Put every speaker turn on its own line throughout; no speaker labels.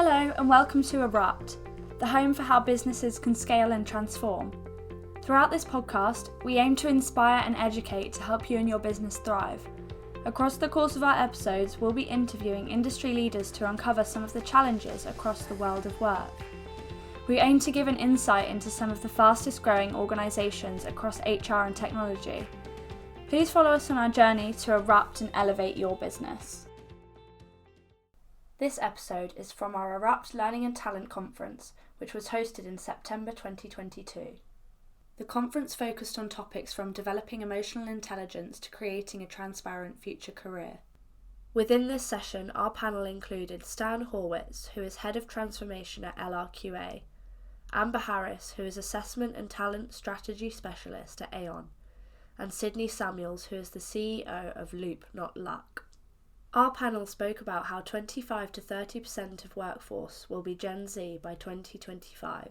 Hello and welcome to ERUPT, the home for how businesses can scale and transform. Throughout this podcast, we aim to inspire and educate to help you and your business thrive. Across the course of our episodes, we'll be interviewing industry leaders to uncover some of the challenges across the world of work. We aim to give an insight into some of the fastest growing organisations across HR and technology. Please follow us on our journey to ERUPT and elevate your business. This episode is from our ERUPT Learning and Talent Conference, which was hosted in September 2022. The conference focused on topics from developing emotional intelligence to creating a transparent future career. Within this session, our panel included Stan Horwitz, who is Head of Transformation at LRQA, Amber Harris, who is Assessment and Talent Strategy Specialist at Aon, and Sydney Samuels, who is the CEO of Loop, Not Luck. Our panel spoke about how 25 to 30% of workforce will be Gen Z by 2025.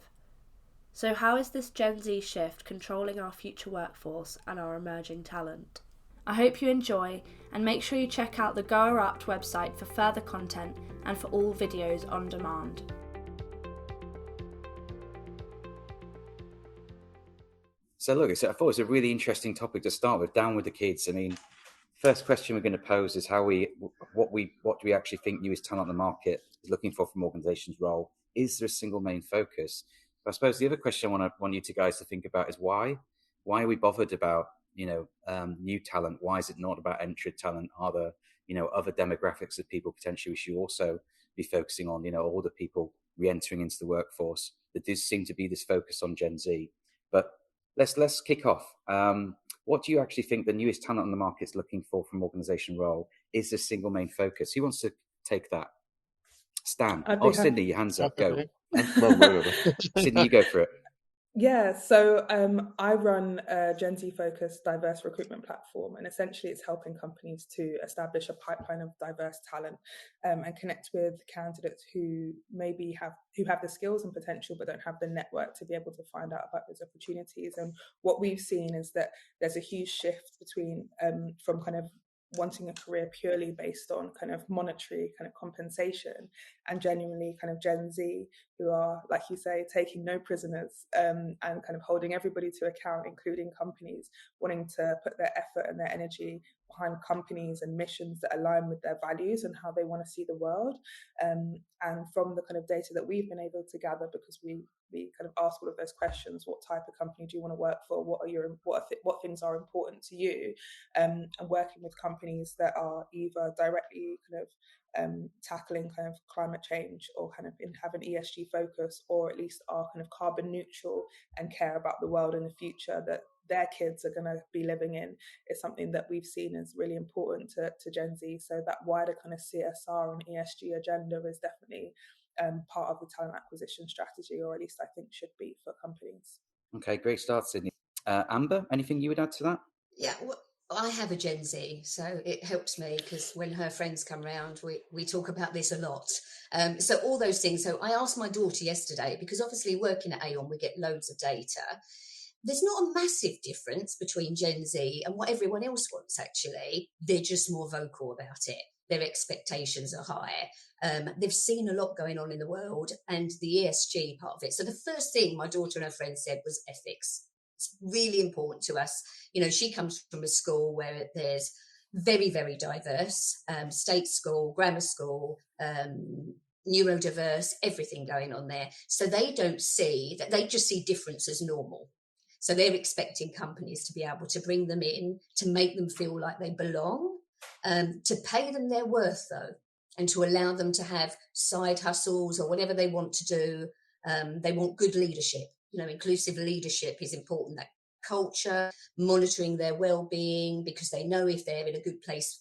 So how is this Gen Z shift controlling our future workforce and our emerging talent? I hope you enjoy, and make sure you check out the Go ERUPT website for further content and for all videos on demand.
So look, I thought it was a really interesting topic to start with, down with the kids. I mean, first question we're going to pose is what do we actually think newest talent on the market is looking for from organization's role? Is there a single main focus? But I suppose the other question I want you guys to think about is why? Why are we bothered about, new talent? Why is it not about entry talent? Are there, other demographics of people potentially we should also be focusing on, older people re-entering into the workforce? There does seem to be this focus on Gen Z. But let's kick off. What do you actually think the newest talent on the market is looking for from organization role? Is the single main focus? Who wants to take that? Stan. Sydney, your hands up. Go. Sydney, you go for it.
Yeah, so I run a Gen Z focused diverse recruitment platform, and essentially it's helping companies to establish a pipeline of diverse talent and connect with candidates who have the skills and potential but don't have the network to be able to find out about those opportunities. And what we've seen is that there's a huge shift between from kind of wanting a career purely based on kind of monetary kind of compensation, and genuinely kind of Gen Z who are, like you say, taking no prisoners and kind of holding everybody to account, including companies, wanting to put their effort and their energy behind companies and missions that align with their values and how they want to see the world. And from the kind of data that we've been able to gather, because we kind of ask all of those questions: what type of company do you want to work for? What things are important to you? And working with companies that are either directly kind of tackling kind of climate change, or kind of have an ESG focus, or at least are kind of carbon neutral and care about the world in the future that their kids are going to be living in, is something that we've seen is really important to Gen Z. So that wider kind of CSR and ESG agenda is definitely part of the talent acquisition strategy, or at least I think should be for companies.
Okay, great start, Sydney. Amber, anything you would add to that?
Yeah, well, I have a Gen Z, so it helps me because when her friends come round, we talk about this a lot. So all those things. So I asked my daughter yesterday, because obviously working at Aon, we get loads of data. There's not a massive difference between Gen Z and what everyone else wants, actually. They're just more vocal about it. Their expectations are higher. They've seen a lot going on in the world, and the ESG part of it. So the first thing my daughter and her friends said was ethics. It's really important to us. She comes from a school where there's very, very diverse, state school, grammar school, neurodiverse, everything going on there. So they don't see that, they just see difference as normal. So they're expecting companies to be able to bring them in, to make them feel like they belong, to pay them their worth, though, and to allow them to have side hustles or whatever they want to do. They want good leadership. Inclusive leadership is important. That culture, monitoring their well-being, because they know if they're in a good place,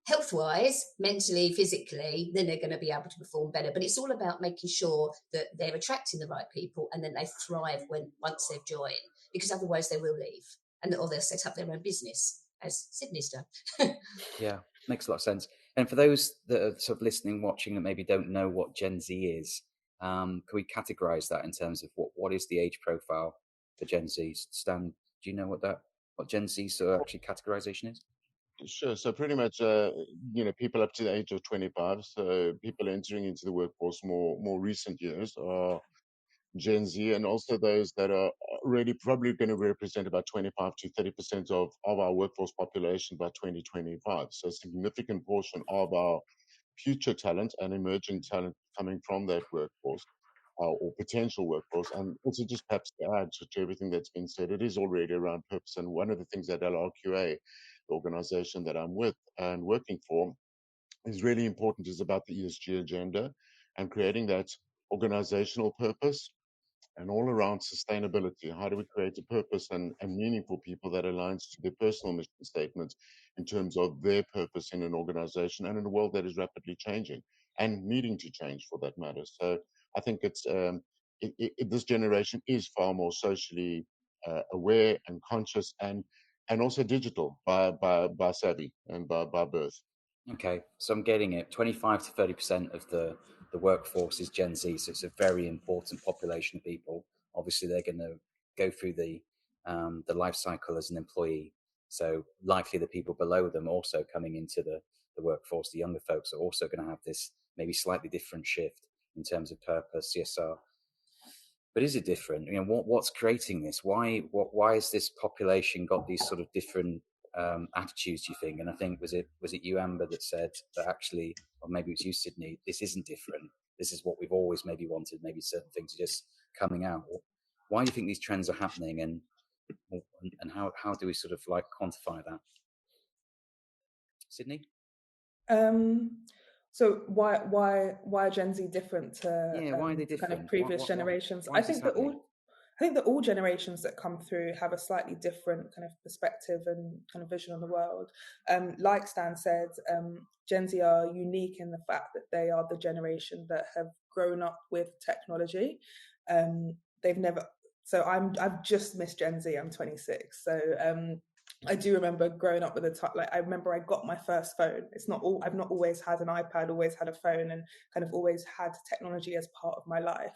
health-wise, mentally, physically, then they're going to be able to perform better. But it's all about making sure that they're attracting the right people, and then they thrive once they've joined, because otherwise they will leave, or they'll set up their own business, as Sydney's done.
Yeah, makes a lot of sense. And for those that are sort of listening, watching, that maybe don't know what Gen Z is, can we categorize that in terms of what is the age profile for Gen Z? Stan, do you know what Gen Z sort of actually categorization is?
Sure. So pretty much, people up to the age of 25. So people entering into the workforce more recent years are Gen Z, and also those that are really probably going to represent about 25 to 30% of our workforce population by 2025. So a significant portion of our future talent and emerging talent coming from that workforce or potential workforce. And also just perhaps to add to everything that's been said, it is already around purpose. And one of the things that LRQA, the organization that I'm with and working for, is really important is about the ESG agenda and creating that organizational purpose and all around sustainability. How do we create a purpose and meaning for people that aligns to their personal mission statement in terms of their purpose in an organization and in a world that is rapidly changing and needing to change for that matter. So I think it's this generation is far more socially aware and conscious and also digital by savvy and by birth.
Okay, so I'm getting it. 25 to 30% of the workforce is Gen Z, so it's a very important population of people. Obviously, they're going to go through the life cycle as an employee. So likely the people below them also coming into the workforce, the younger folks, are also going to have this maybe slightly different shift in terms of purpose, CSR. But is it different? What's creating this? Why has this population got these sort of different attitudes, do you think? And I think was it you, Amber, that said that actually, or maybe it was you, Sydney, this isn't different. This is what we've always maybe wanted. Maybe certain things are just coming out. Why do you think these trends are happening, and how do we sort of like quantify that? Sydney?
So why Gen Z different to
why are they different?
kind of previous generations?
Why
I think that all generations that come through have a slightly different kind of perspective and kind of vision on the world. Like Stan said, Gen Z are unique in the fact that they are the generation that have grown up with technology. They've never. So I've just missed Gen Z. I'm 26. So I do remember growing up with I remember I got my first phone. I've not always had an iPad, always had a phone, and kind of always had technology as part of my life.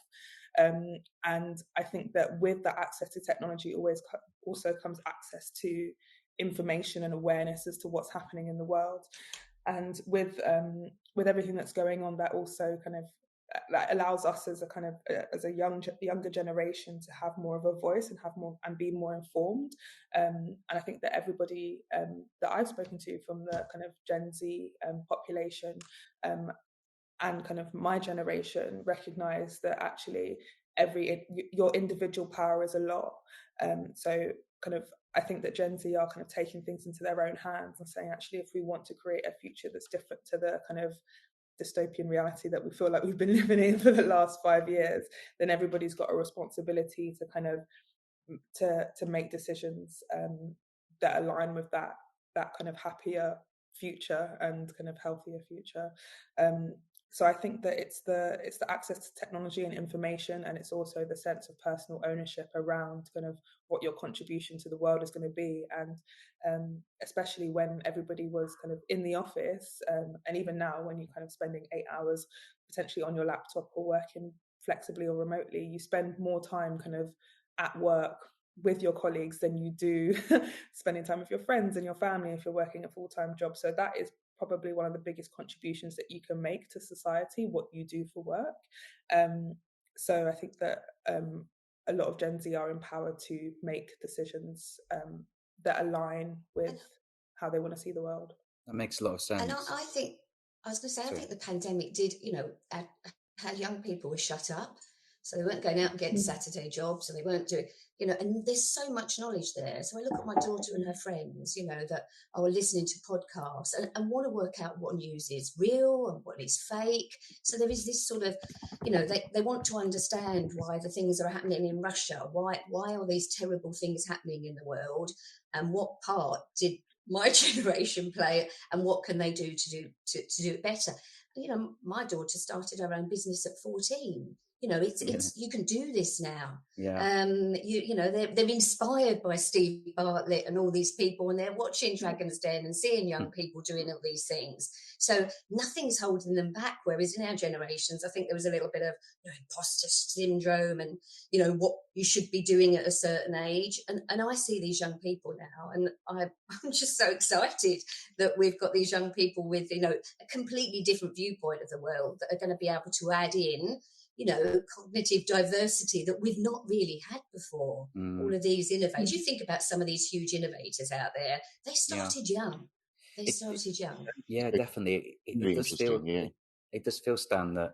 And I think that with that access to technology also comes access to information and awareness as to what's happening in the world. And with everything that's going on, that also kind of that allows us as a younger generation to have more of a voice and be more informed. And I think that everybody that I've spoken to from the kind of Gen Z population and kind of my generation recognize that actually your individual power is a lot. So kind of I think that Gen Z are kind of taking things into their own hands and saying, actually, if we want to create a future that's different to the kind of dystopian reality that we feel like we've been living in for the last 5 years, then everybody's got a responsibility to kind of to make decisions that align with that kind of happier future and kind of healthier future. So I think that it's the access to technology and information, and it's also the sense of personal ownership around kind of what your contribution to the world is going to be. And especially when everybody was kind of in the office, and even now when you're kind of spending 8 hours potentially on your laptop or working flexibly or remotely, you spend more time kind of at work with your colleagues than you do spending time with your friends and your family if you're working a full-time job. So that is probably one of the biggest contributions that you can make to society, what you do for work. So I think that a lot of Gen Z are empowered to make decisions that align with how they want to see the world.
That makes a lot of sense.
And I think the pandemic did, how young people were shut up. So they weren't going out and getting Saturday jobs, and they weren't doing, and there's so much knowledge there. So I look at my daughter and her friends, that are listening to podcasts and want to work out what news is real and what is fake. So there is this sort of, they want to understand why the things are happening in Russia. Why are these terrible things happening in the world? And what part did my generation play, and what can they do to do it better? My daughter started her own business at 14. it's you can do this now.
Yeah.
They're inspired by Steve Bartlett and all these people, and they're watching Dragon's Den and seeing young people doing all these things. So nothing's holding them back. Whereas in our generations, I think there was a little bit of imposter syndrome and what you should be doing at a certain age. And I see these young people now, and I'm just so excited that we've got these young people with a completely different viewpoint of the world that are going to be able to add in cognitive diversity that we've not really had before. All of these innovators. You think about some of these huge innovators out there, they started young.
Yeah, definitely.
Really interesting,
it does feel, Stan, that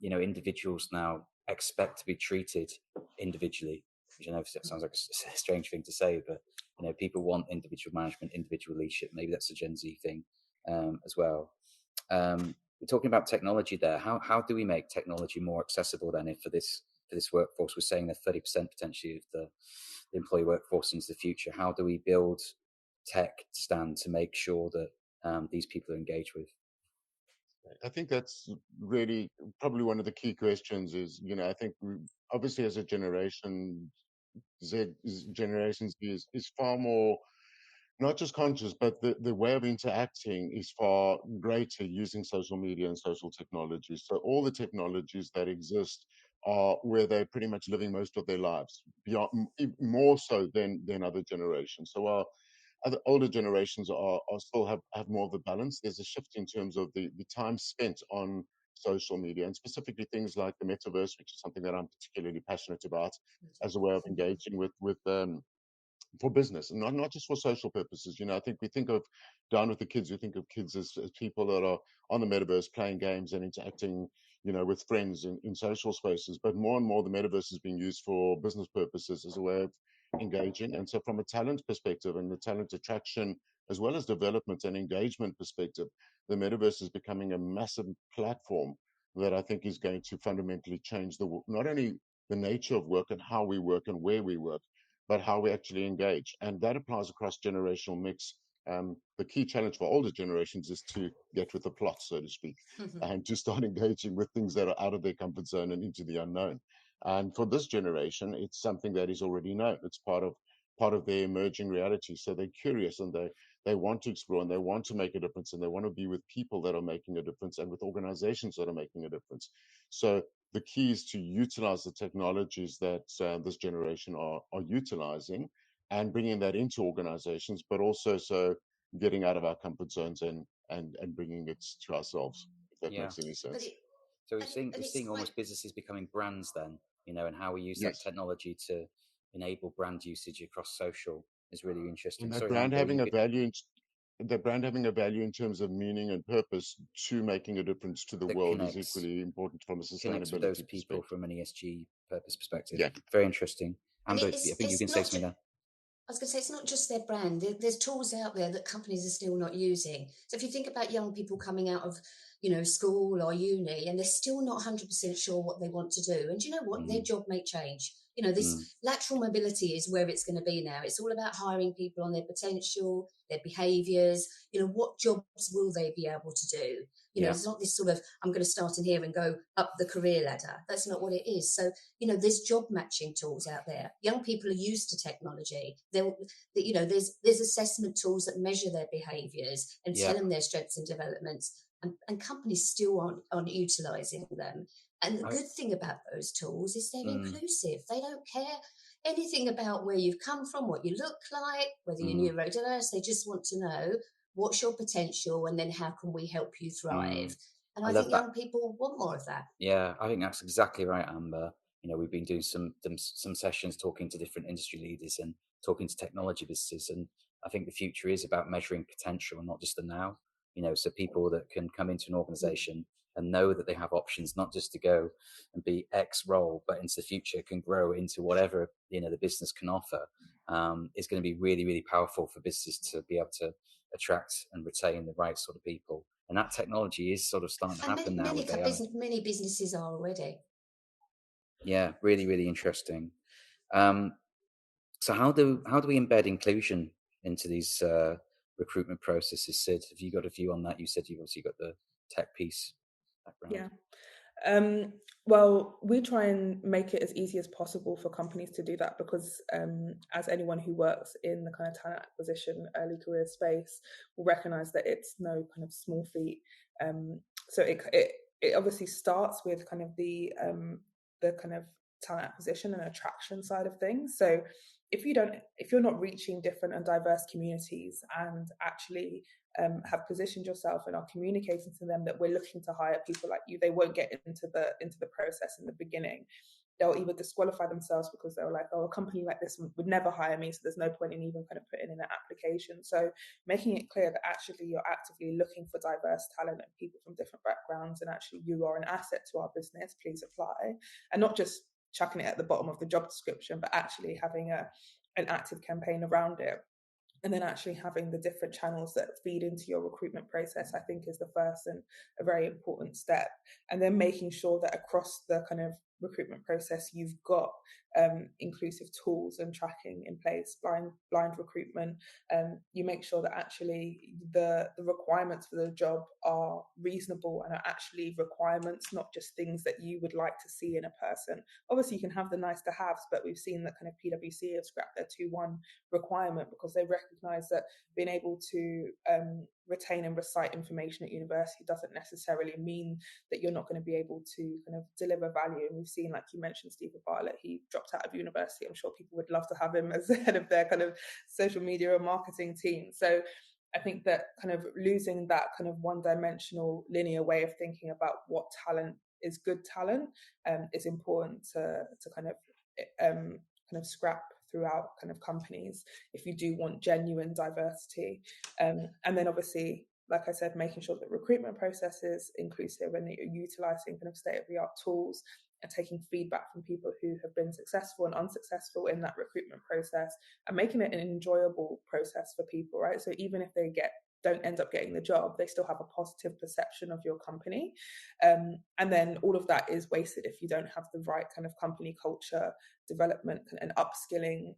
individuals now expect to be treated individually, which I know sounds like a strange thing to say, but people want individual management, individual leadership. Maybe that's a Gen Z thing as well. We're talking about technology there. How do we make technology more accessible then? If for this workforce, we're saying that 30% potentially of the employee workforce into the future. How do we build tech, Stan, to make sure that these people are engaged with?
I think that's really probably one of the key questions. Is I think obviously as a Generation Z is far more not just conscious, but the way of interacting is far greater using social media and social technologies. So all the technologies that exist are where they're pretty much living most of their lives, more so than other generations. So our other older generations are still have more of a balance. There's a shift in terms of the time spent on social media, and specifically things like the metaverse, which is something that I'm particularly passionate about as a way of engaging with for business, and not just for social purposes. I think we think of Down with the Kids, we think of kids as people that are on the metaverse playing games and interacting, with friends in social spaces. But more and more, the metaverse is being used for business purposes as a way of engaging. And so from a talent perspective and the talent attraction, as well as development and engagement perspective, the metaverse is becoming a massive platform that I think is going to fundamentally change not only the nature of work and how we work and where we work, but how we actually engage. And that applies across generational mix. The key challenge for older generations is to get with the plot, so to speak, and to start engaging with things that are out of their comfort zone and into the unknown. And for this generation, it's something that is already known. It's part of their emerging reality. So they're curious and they want to explore and they want to make a difference, and they want to be with people that are making a difference and with organizations that are making a difference. So the key is to utilize the technologies that this generation are utilizing and bringing that into organizations, but also so getting out of our comfort zones and bringing it to ourselves, if that makes any sense.
So we're seeing almost businesses becoming brands then, and how we use that technology to enable brand usage across social is really interesting.
And that brand having a value in terms of meaning and purpose to making a difference to the world is equally important from a sustainability
with those people
perspective.
From an ESG purpose perspective.
Yeah.
Very interesting. Amber, I think you can say something there.
I was going to say, it's not just their brand. There's tools out there that companies are still not using. So if you think about young people coming out of, school or uni, and they're still not 100% sure what they want to do. And you know what? Their job may change. This lateral mobility is where it's going to be now. It's all about hiring people on their potential, their behaviours. What jobs will they be able to do? It's not this sort of, I'm going to start in here and go up the career ladder. That's not what it is. So, there's job matching tools out there. Young people are used to technology. There's assessment tools that measure their behaviours and tell them their strengths and developments. And companies still aren't utilising them. And the good thing about those tools is they're inclusive. They don't care anything about where you've come from, what you look like, whether you're neurodiverse. They just want to know what's your potential and then how can we help you thrive. And I think young people want more of that.
Yeah, I think that's exactly right, Amber. We've been doing some sessions talking to different industry leaders and talking to technology businesses. And I think the future is about measuring potential and not just the now. So people that can come into an organization and know that they have options, not just to go and be X role, but into the future can grow into whatever, the business can offer, is going to be really, really powerful for businesses to be able to attract and retain the right sort of people. And that technology is sort of starting to happen now.
Many businesses are already.
Yeah, really, really interesting. So how do we embed inclusion into these recruitment processes? Sid, have you got a view on that? You said you've obviously got the tech piece background.
Well, we try and make it as easy as possible for companies to do that because, as anyone who works in the kind of talent acquisition, early career space will recognise that it's no kind of small feat. So it obviously starts with kind of the kind of talent acquisition and attraction side of things. So if you're not reaching different and diverse communities and actually have positioned yourself and are communicating to them that we're looking to hire people like you, they won't get into the process in the beginning. They'll either disqualify themselves because they're like, oh, a company like this would never hire me, so there's no point in even kind of putting in an application. So making it clear that actually you're actively looking for diverse talent and people from different backgrounds, and actually you are an asset to our business, please apply, and not just chucking it at the bottom of the job description, but actually having an active campaign around it. And then actually having the different channels that feed into your recruitment process, I think, is the first and a very important step. And then making sure that across the kind of recruitment process, you've got inclusive tools and tracking in place, blind recruitment. You make sure that actually the requirements for the job are reasonable and are actually requirements, not just things that you would like to see in a person. Obviously, you can have the nice to haves, but we've seen that kind of PwC have scrapped their 2-1 requirement because they recognise that being able to retain and recite information at university doesn't necessarily mean that you're not going to be able to kind of deliver value. And we've seen, like you mentioned, Stephen Bartlett, he dropped out of university. I'm sure people would love to have him as the head of their kind of social media and marketing team. So I think that kind of losing that kind of one-dimensional linear way of thinking about what talent is good talent is important to kind of scrap throughout kind of companies if you do want genuine diversity. And then obviously, like I said, making sure that recruitment process is inclusive and that you're utilising kind of state-of-the-art tools and taking feedback from people who have been successful and unsuccessful in that recruitment process and making it an enjoyable process for people, right? So even if they don't end up getting the job, they still have a positive perception of your company. And then all of that is wasted if you don't have the right kind of company culture development and upskilling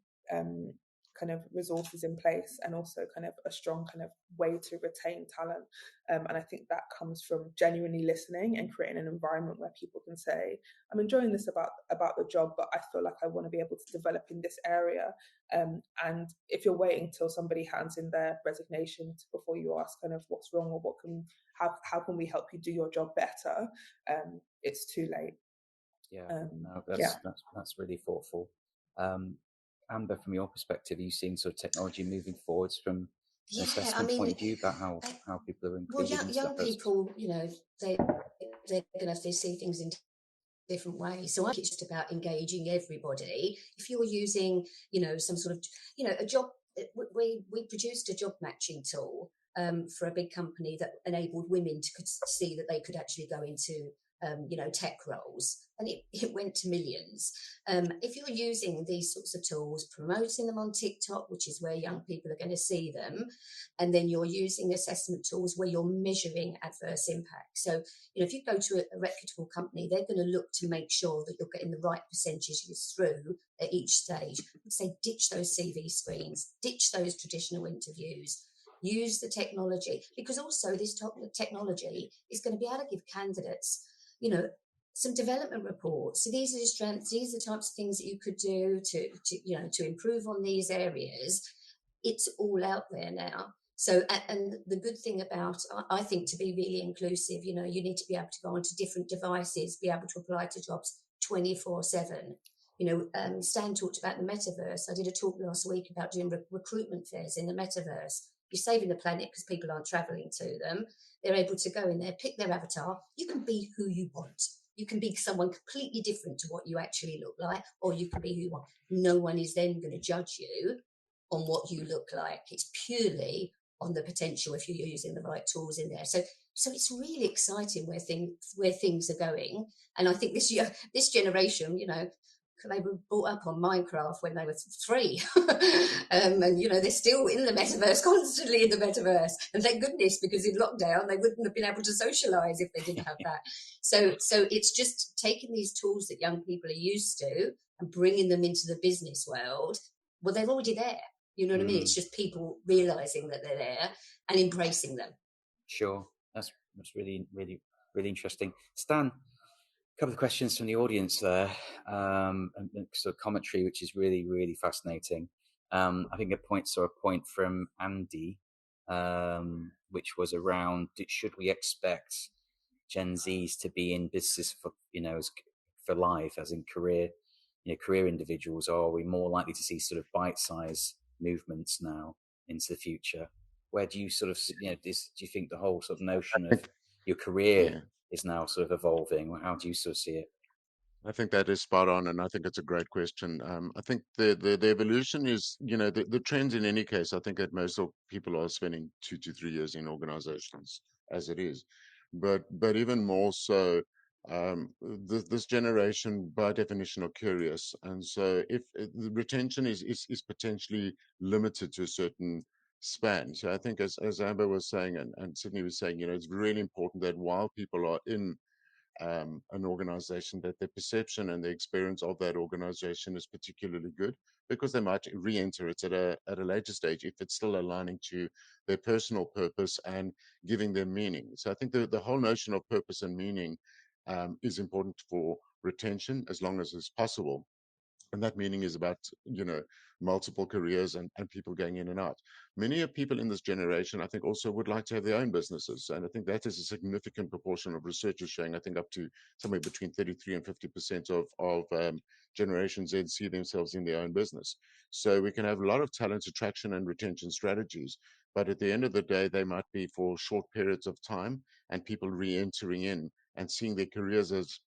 kind of resources in place, and also kind of a strong kind of way to retain talent. And I think that comes from genuinely listening and creating an environment where people can say, I'm enjoying this about the job, but I feel like I want to be able to develop in this area. And if you're waiting till somebody hands in their resignation before you ask kind of what's wrong or how can we help you do your job better, it's too late.
That's really thoughtful. Amber, from your perspective, are you seeing sort of technology moving forwards from an assessment point of view about how people are included?
Well, young people, they're going to see things in different ways. So I think it's just about engaging everybody. If you're using, some sort of, a job, we produced a job matching tool for a big company that enabled women to see that they could actually go into tech roles, and it went to millions. If you're using these sorts of tools, promoting them on TikTok, which is where young people are going to see them, and then you're using assessment tools where you're measuring adverse impact. So, if you go to a reputable company, they're going to look to make sure that you're getting the right percentages through at each stage. I'd say ditch those CV screens, ditch those traditional interviews. Use the technology, because also this technology is going to be able to give candidates some development reports. So these are the strengths, these are the types of things that you could do to improve on these areas. It's all out there now. So, and the good thing about, I think, to be really inclusive, you need to be able to go onto different devices, be able to apply to jobs 24/7. Stan talked about the metaverse. I did a talk last week about doing recruitment fairs in the metaverse. You're saving the planet because people aren't traveling to them. They're able to go in there, pick their avatar. You can be who you want. You can be someone completely different to what you actually look like, or you can be who you want. No one is then going to judge you on what you look like. It's purely on the potential if you're using the right tools in there. So it's really exciting where things are going. And I think this generation, they were brought up on Minecraft when they were 3. And, they're still in the metaverse, constantly in the metaverse. And thank goodness, because in lockdown, they wouldn't have been able to socialise if they didn't have that. So it's just taking these tools that young people are used to and bringing them into the business world. Well, they're already there. You know what I mean? It's just people realising that they're there and embracing them.
Sure. That's really, really, really interesting. Stan, couple of questions from the audience there, and sort of commentary, which is really, really fascinating. I think saw a point from Andy, which was around, should we expect Gen Zs to be in business for, for life, as in career individuals, or are we more likely to see sort of bite-size movements now into the future? Where do you sort of, do you think the whole sort of notion of your career is now sort of evolving? How do you sort of see it?
I think that is spot on, and I think it's a great question. I think the evolution is, the trends in any case. I think that most of people are spending 2 to 3 years in organizations as it is, but even more so, this generation by definition are curious, and so if the retention is potentially limited to a certain span. So I think as Amber was saying and Sydney was saying, it's really important that while people are in an organization, that their perception and the experience of that organization is particularly good, because they might re-enter it at a later stage if it's still aligning to their personal purpose and giving them meaning. So I think the whole notion of purpose and meaning is important for retention as long as it's possible. And that meaning is about, multiple careers and people going in and out. Many of people in this generation, I think, also would like to have their own businesses. And I think that is a significant proportion of research is showing, I think, up to somewhere between 33 and 50% of Generation Z see themselves in their own business. So we can have a lot of talent attraction and retention strategies, but at the end of the day, they might be for short periods of time, and people re-entering in and seeing their careers as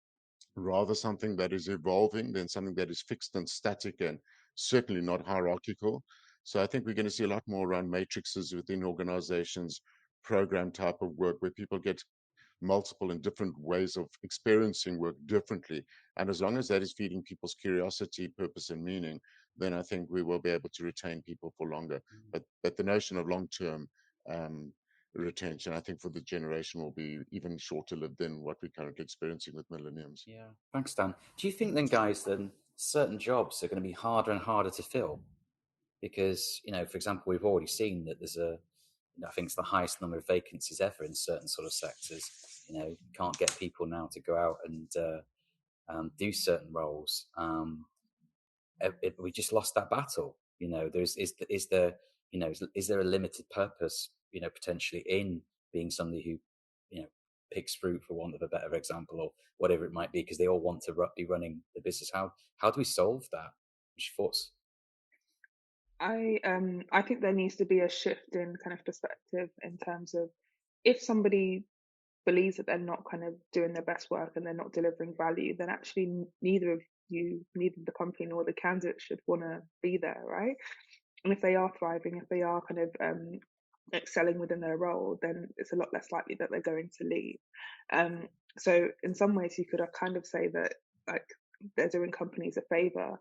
rather something that is evolving than something that is fixed and static and certainly not hierarchical. So I think we're going to see a lot more around matrices within organizations, program type of work where people get multiple and different ways of experiencing work differently. And as long as that is feeding people's curiosity, purpose, and meaning, then I think we will be able to retain people for longer. But the notion of long-term retention, I think, for the generation will be even shorter lived than what we're currently experiencing with millenniums.
Yeah. Thanks, Dan. Do you think then, guys, then certain jobs are going to be harder and harder to fill? Because, for example, we've already seen that there's I think it's the highest number of vacancies ever in certain sort of sectors. Can't get people now to go out and do certain roles. We just lost that battle. Is there a limited purpose, potentially in being somebody who, picks fruit, for want of a better example, or whatever it might be, because they all want to be running the business. How do we solve that? What's your thoughts?
I think there needs to be a shift in kind of perspective in terms of, if somebody believes that they're not kind of doing their best work and they're not delivering value, then actually neither the company nor the candidate should want to be there, right? And if they are thriving, if they are kind of excelling within their role, then it's a lot less likely that they're going to leave. So in some ways, you could kind of say that, like, they're doing companies a favor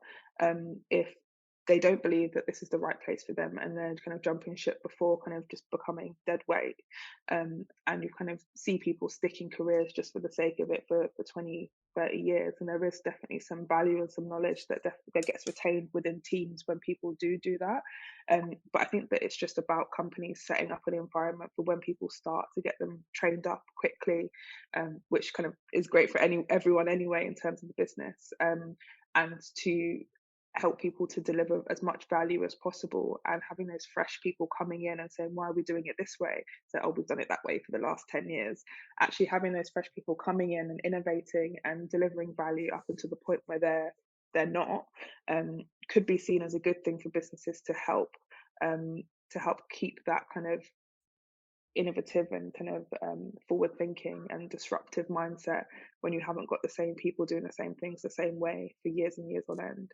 if they don't believe that this is the right place for them, and they're kind of jumping ship before kind of just becoming dead weight. And you kind of see people sticking careers just for the sake of it for 20, 30 years. And there is definitely some value and some knowledge that gets retained within teams when people do that. But I think that it's just about companies setting up an environment for when people start, to get them trained up quickly, which kind of is great for everyone anyway in terms of the business, and to help people to deliver as much value as possible, and having those fresh people coming in and saying, why are we doing it this way? So, oh, we've done it that way for the last 10 years. Actually having those fresh people coming in and innovating and delivering value up until the point where they're not, could be seen as a good thing for businesses to help keep that kind of innovative and kind of forward thinking and disruptive mindset when you haven't got the same people doing the same things the same way for years and years on end.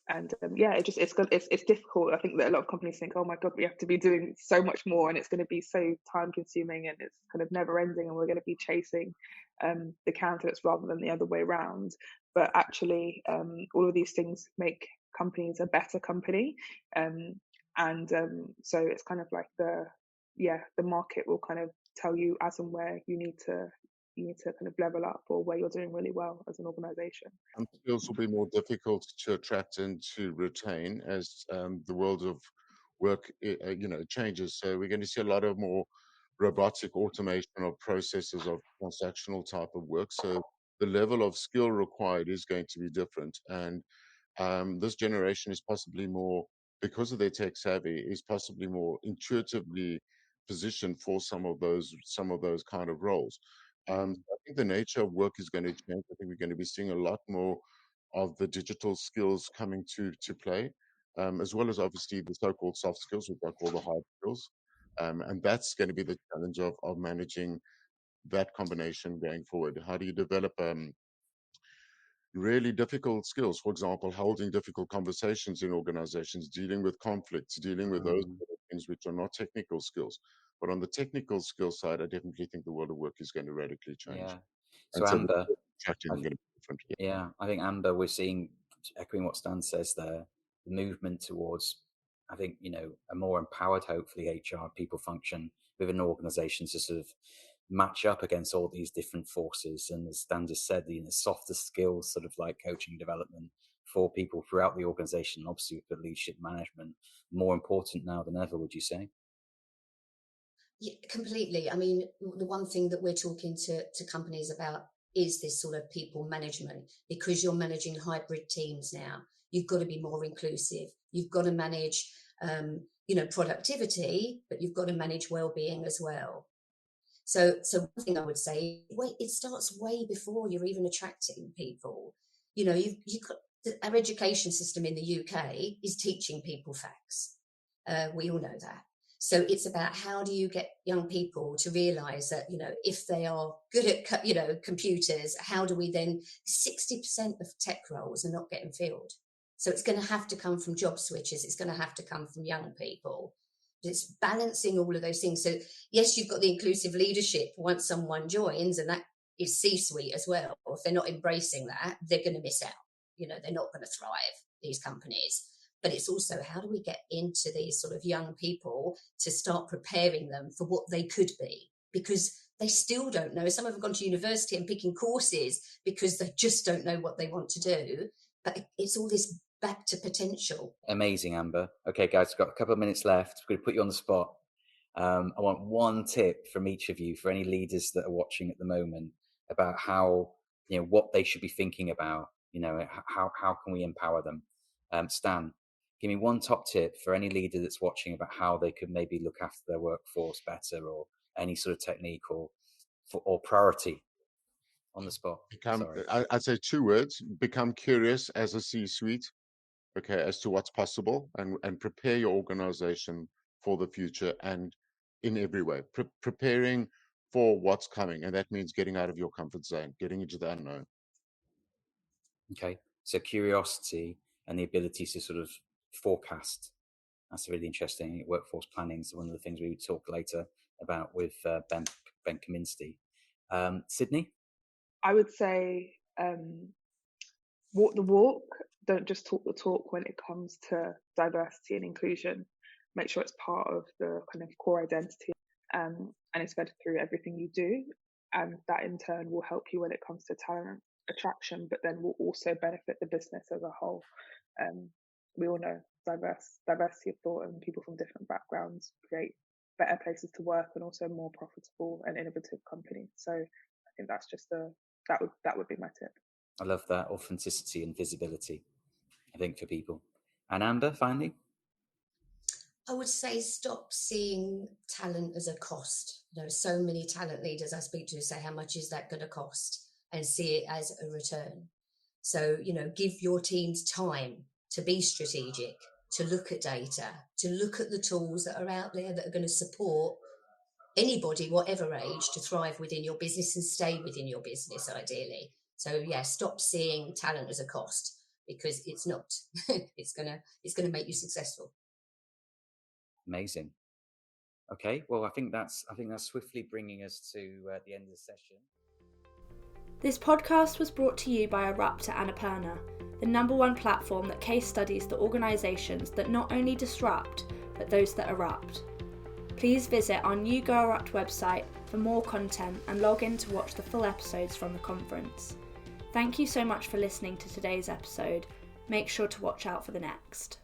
It's difficult. I think that a lot of companies think, oh my god, we have to be doing so much more, and it's going to be so time consuming, and it's kind of never ending, and we're going to be chasing the candidates rather than the other way around. But actually, all of these things make companies a better company. So it's kind of like the market will kind of tell you as and where you need to kind of level up, or where you're doing really well as an organization.
Skills will be more difficult to attract and to retain as the world of work changes. So we're going to see a lot of more robotic automation of processes of transactional type of work. So the level of skill required is going to be different. And this generation is possibly more, because of their tech savvy, is possibly more intuitively positioned for some of those kind of roles. I think the nature of work is going to change. I think we're going to be seeing a lot more of the digital skills coming to play, as well as obviously the so-called soft skills, which I call the hard skills. And that's going to be the challenge of managing that combination going forward. How do you develop really difficult skills? For example, holding difficult conversations in organizations, dealing with conflicts, dealing with those sort of things which are not technical skills. But on the technical skill side, I definitely think the world of work is going to radically change.
Yeah.
And
So
so
Amber,
the attracting going to be different.
yeah, I think Amber, we're seeing, echoing what Stan says there, the movement towards, I think, a more empowered, hopefully, HR people function within organizations to sort of match up against all these different forces. And as Stan just said, the softer skills, sort of like coaching development for people throughout the organization, obviously for leadership management, more important now than ever, would you say?
Yeah, completely. I mean, the one thing that we're talking to companies about is this sort of people management, because you're managing hybrid teams now. You've got to be more inclusive. You've got to manage, productivity, but you've got to manage well-being as well. So one thing I would say, it starts way before you're even attracting people. You've got our education system in the UK is teaching people facts. We all know that. So it's about how do you get young people to realise that, if they are good at, computers, how do we then, 60% of tech roles are not getting filled. So it's going to have to come from job switches. It's going to have to come from young people. It's balancing all of those things. So yes, you've got the inclusive leadership once someone joins, and that is C-suite as well. If they're not embracing that, they're going to miss out. They're not going to thrive, these companies. But it's also, how do we get into these sort of young people to start preparing them for what they could be? Because they still don't know. Some of them have gone to university and picking courses because they just don't know what they want to do. But it's all this back to potential.
Amazing, Amber. Okay, guys, we've got a couple of minutes left. We're going to put you on the spot. I want one tip from each of you for any leaders that are watching at the moment about how, what they should be thinking about, how can we empower them? Stan, give me one top tip for any leader that's watching about how they could maybe look after their workforce better, or any sort of technique or priority on the spot.
I'd say 2 words: become curious as a C-suite, okay, as to what's possible, and prepare your organization for the future, and in every way, preparing for what's coming. And that means getting out of your comfort zone, getting into the unknown.
Okay, so curiosity and the ability to sort of forecast. That's really interesting. Workforce planning is one of the things we would talk later about with Ben Kaminsky. Sydney?
I would say walk the walk. Don't just talk the talk when it comes to diversity and inclusion. Make sure it's part of the kind of core identity, and it's fed through everything you do. And that in turn will help you when it comes to talent attraction, but then will also benefit the business as a whole. We all know diversity of thought and people from different backgrounds create better places to work and also more profitable and innovative companies. So I think that's just that would be my tip.
I love that, authenticity and visibility, I think, for people. And Amber, finally?
I would say stop seeing talent as a cost. There are so many talent leaders I speak to who say, how much is that going to cost? And see it as a return. So, give your teams time to be strategic, to look at data, to look at the tools that are out there that are going to support anybody, whatever age, to thrive within your business and stay within your business, ideally. So, yeah, stop seeing talent as a cost, because it's not. It's gonna make you successful.
Amazing. Okay, well, I think that's swiftly bringing us to the end of the session.
This podcast was brought to you by ERUPT at Annapurna, the #1 platform that case studies the organisations that not only disrupt, but those that erupt. Please visit our new Go ERUPT website for more content and log in to watch the full episodes from the conference. Thank you so much for listening to today's episode. Make sure to watch out for the next.